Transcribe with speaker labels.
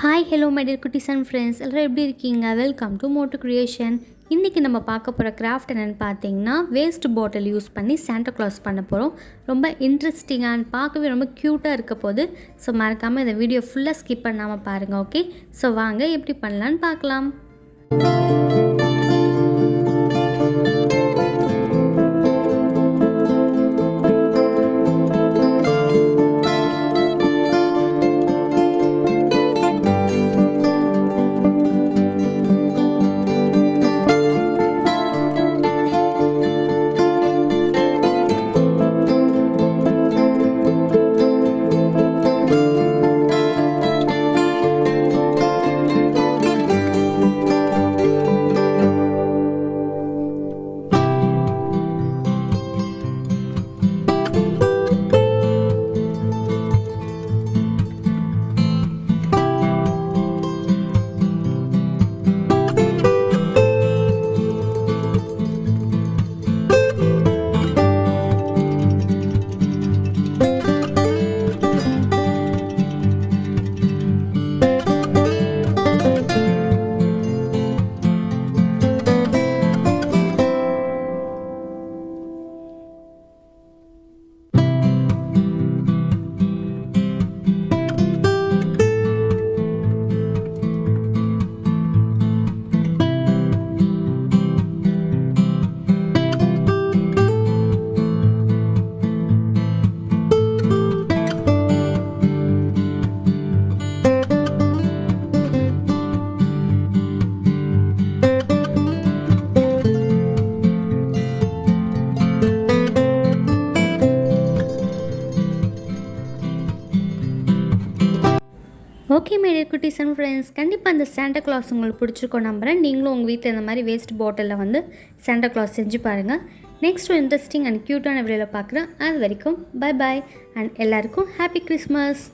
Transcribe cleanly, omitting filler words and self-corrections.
Speaker 1: Hi hello my dear குட்டீஸ் and friends எல்லோரும் எப்படி இருக்கீங்க? Welcome to Moto creation. இன்றைக்கி நம்ம பார்க்க போகிற கிராஃப்ட் என்னென்னு பார்த்தீங்கன்னா வேஸ்ட் பாட்டில் யூஸ் பண்ணி சாண்டா கிளாஸ் பண்ண போகிறோம். ரொம்ப இன்ட்ரெஸ்டிங்காக அண்ட் பார்க்கவே ரொம்ப க்யூட்டாக இருக்க போது. ஸோ மறக்காமல் இந்த வீடியோ ஃபுல்லாக ஸ்கிப் பண்ணாமல் பாருங்கள். ஓகே, ஸோ வாங்க எப்படி பண்ணலான்னு பார்க்கலாம். ஓகே மை டியர் குட்டீஸ் அண்ட் ஃப்ரெண்ட்ஸ், கண்டிப்பாக அந்த சாண்டா கிளாஸ் உங்களுக்கு பிடிச்சிருக்கோம் நம்புகிறேன். நீங்களும் உங்கள் வீட்டில் இந்த மாதிரி வேஸ்ட் பாட்டிலில் வந்து சாண்டா கிளாஸ் செஞ்சு பாருங்கள். நெக்ஸ்ட் ஒரு இன்ட்ரெஸ்டிங் அண்ட் க்யூட்டான வீடியோவில் பார்க்குறேன். அது வரைக்கும் பை பாய் அண்ட் எல்லாருக்கும் ஹாப்பி கிறிஸ்மஸ்.